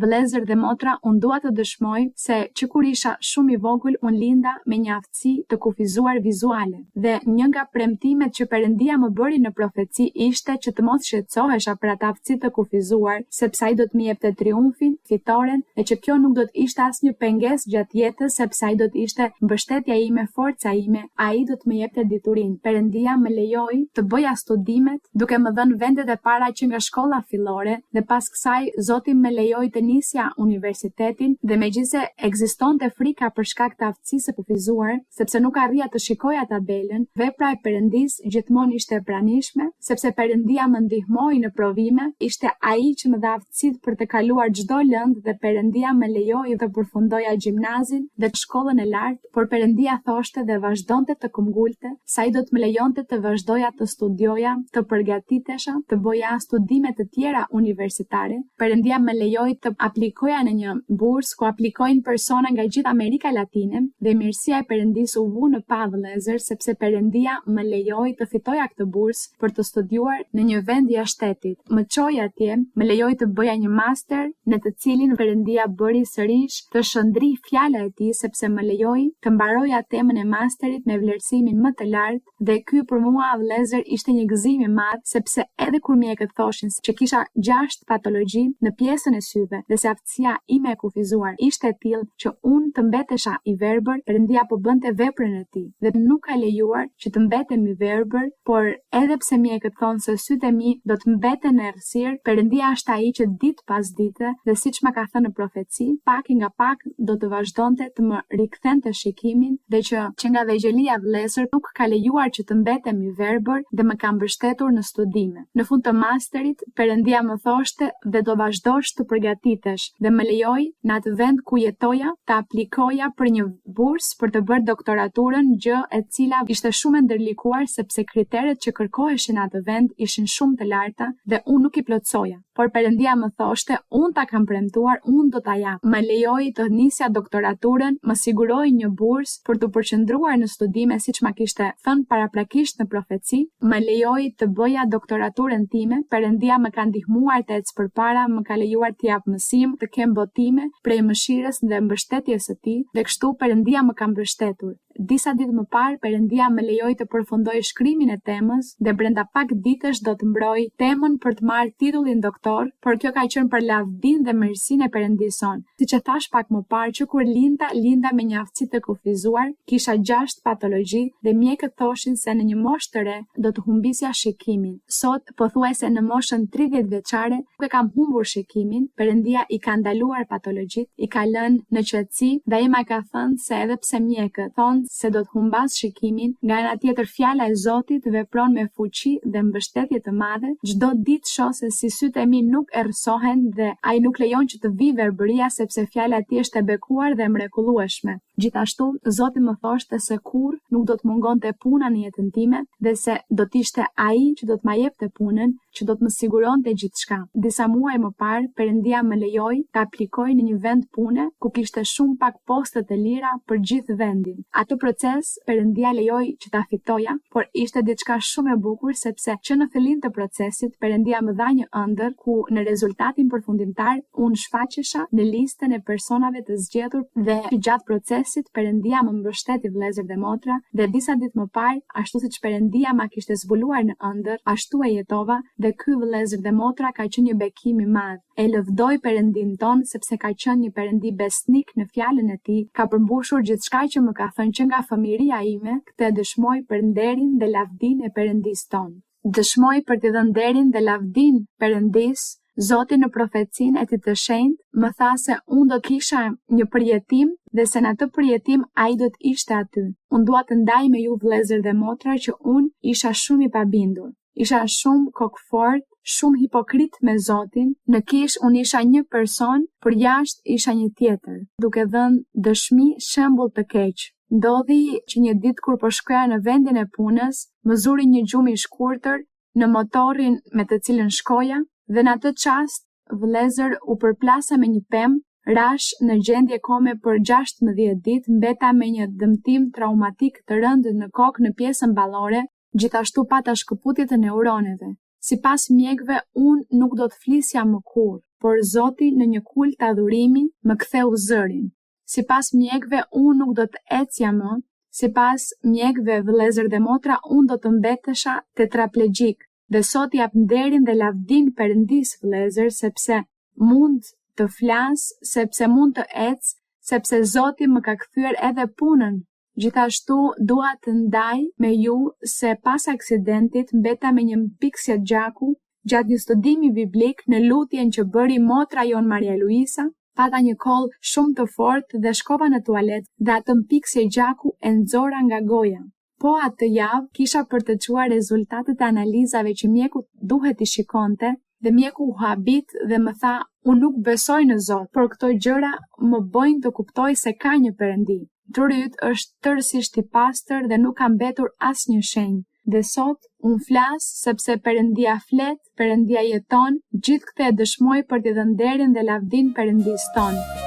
Vëllezër dhe motra, unë dua të dëshmoj se që kur isha shumë i vogël, unë linda me një aftësi të kufizuar vizuale. Dhe një nga premtimet që Perëndia më bëri në profeci ishte që të mos shqetësohesha për atë aftësi të kufizuar, sepse ai do të më jepte triumfin, fitoren, dhe që kjo nuk do të ishte asnjë pengesë gjatë jetës, sepse ai do të ishte mbështetja ime, forca ime, ai do të më jepte diturinë. Perëndia më lejoi të bëja studimet, duke më dhënë vendet e para që nga shkolla fillore, dhe pas kësaj Zoti më lejoi të nisja universitetin, dhe megjithëse ekzistonte frika për shkak të aftësisë së kufizuar, sepse nuk arrija të shikoja tabelën, vepra e Perëndisë gjithmonë ishte e pranishme, sepse Perëndia më ndihmoi në provime, ishte ai që më dha aftësitë për të kaluar çdo lëndë dhe Perëndia më lejoi të përfundoja gjimnazin dhe shkollën e lartë, por Perëndia thoshte dhe vazhdonte të këmbgulte se ai do të më lejonte të vazhdoja të studioja, të përgatitesha, të bëja studime të tjera universitare. Perëndia më lejoi të aplikoja në një bursë ku aplikojnë persona nga gjithë Amerika Latine dhe mirësia e Perëndisë u vu në pa vëllezër, sepse Perëndia më lejoi të fitoja këtë bursë për të studiuar në një vend jashtë shtetit. Më çoi atje, më lejoi të bëja një master në të cilin Perëndia bëri sërish të shëndri fjala e tij, sepse më lejoi të mbaroja temën e masterit me vlerësimin më të lartë dhe ky për mua vëllezër ishte një gëzim i madh, sepse edhe kur mjekët thoshin që kisha 6 patologji në pjesën e syve dhe se aftësia ime e kufizuar ishte e tillë që unë të mbetesha i verbër, Perëndia po bënte veprën e tij dhe nuk ka lejuar që të mbetem i verbër, por edhe pse mjekët thonë se sytë e mi do të mbeten në errësirë, Perëndia është ai që ditë pas dite dhe siç më ka thënë në profeci, pak nga pak do të vazhdonte të më rikthente shikimin dhe që nga vegjelia vëllezër nuk ka lejuar që të mbetem i verbër dhe më ka mbështetur në studime. Në fund të masterit, Perëndia më thoshte dhe do vazhdosh të përgatitesh dhe më lejoi në atë vend ku jetoja të aplikoja për një bursë për të bërë doktoraturën, gjë e cila ishte shumë e ndërlikuar sepse kriteret që kërkoheshin në atë vend ishin shumë të larta dhe unë nuk i plotësoja. Por Perëndia më thoshte, unë ta kam premtuar, unë do ta jap. Më lejoi të nisja doktoraturën, më siguroi një bursë për të përqendruar në studime siç ma kishte thënë paraprakisht në profeci, më lejoi të bëja doktoraturën time. Perëndia më ka ndihmuar të ecë përpara, më ka lejuar të jap mësim, të kem botime prej mëshirës dhe mbështetjes së tij, dhe kështu Perëndia më ka mbështetur. Disa ditë më parë, Perëndia më lejoi të përfundoj shkrimin e temës dhe brenda pak ditësh do të mbroj temën për të marrë titullin doktor, por kjo ka qenë për lavdinë dhe mirësinë e Perëndisë son. Siç e thash pak më parë, që kur linda me një aftësi të kufizuar, kisha 6 patologji dhe mjekët thoshin se në një moshë të re do të humbisja shikimin. Sot, pothuajse në moshën 30 vjeçare, nuk e kam humbur shikimin. Perëndia i ka ndaluar patologjit, i ka lënë në qetësi dhe ai më ka thënë se edhe pse mjekët thonë se do të humbas shikimin, nga ana tjetër fjala e Zotit vepron me fuqi dhe mbështetje të madhe. Çdo ditë shoh se si sytë e mi nuk errësohen dhe ai nuk lejon që të vi verbëria sepse fjala e tij është e bekuar dhe mrekullueshme. Gjithashtu, Zoti më thoshte se kurrë nuk do të mungonte puna në jetën time dhe se do të ishte ai që do të ma jepte punën, që do të më siguronte gjithçka. Disa muaj më parë, Perëndia më lejoi të aplikoj në një vend pune ku kishte shumë pak poste të lira për gjithë vendin. Atë proces Perëndia lejoi që ta fitoja, por ishte diçka shumë e bukur sepse që në fillim të procesit Perëndia më dha një ëndër ku në rezultatin përfundimtar unë shfaqesha në listën e personave të zgjedhur dhe gjatë procesit Perëndia më mbështeti vëllezër dhe motra dhe disa ditë më parë, ashtu siç Perëndia ma kishte zbuluar në ëndër, ashtu e jetova dhe ky vëllezër dhe motra ka qenë një bekim i madh. E lëvdoj Perëndin ton sepse ka qenë një Perëndi besnik në fjalën e tij, ka përmbushur gjithçka që më ka thënë që nga fëmijëria ime, këtë dëshmoj për nderin dhe lavdinë e Perëndisë ton. Dëshmoj për të dhënë nderin dhe lavdinë Perëndisë. Zoti në profecinë e tij të shenjtë më tha se unë do kisha një përjetim dhe se në atë përjetim ai do të ishte aty. Unë dua të ndaj me ju vëllezër dhe motra që unë isha shumë i pabindur. Isha shumë kokfort, shumë hipokrit me Zotin. Në kish unë isha një person, për jashtë isha një tjetër, duke dhënë dëshmi shembull të keq. Ndodhi që një ditë kur po shkoja në vendin e punës, më zuri një gjumë i shkurtër në motorin me të cilën shkoja dhe në atë çast vëllezër u përplasa me një pemë, rash në gjendje kome për 16 ditë, mbeta me një dëmtim traumatik të rëndë në kokë në pjesën ballore, gjithashtu pata shkëputje të neuroneve. Sipas mjekëve, unë nuk do të flisja më kurrë, por Zoti në një kult të adhurimi më ktheu zërin. Sipas mjekëve, unë nuk do të ecja më. Sipas mjekëve, vëllezër dhe motra, unë do të mbetesha tetraplegjik. Dhe sot jap nderin dhe lavdin Perëndis, vëllezër, sepse mund të flas, sepse mund të ec, sepse Zoti më ka kthyer edhe punën. Gjithashtu dua të ndaj me ju se pas aksidentit mbeta me një mpiksje gjaku gjatë një studimi biblik në lutjen që bëri motra jon Maria Luisa. Pata një koll shumë të fortë dhe shkova në tualet dhe atë mpiksje gjaku e nxora nga goja. Po atë javë kisha për të çuar rezultatet e analizave që mjeku duhet i shikonte dhe mjeku u habit dhe më tha, unë nuk besoj në Zot, por këto gjëra më bojnë të kuptoj se ka një Perëndi. Truri yt është tërësisht i pastër dhe nuk ka mbetur asnjë shenjë. Dhe sot unë flas sepse Perëndia flet, Perëndia jeton, gjithë këtë e dëshmoj për t'i dhënë nderin dhe lavdin Perëndisë tonë.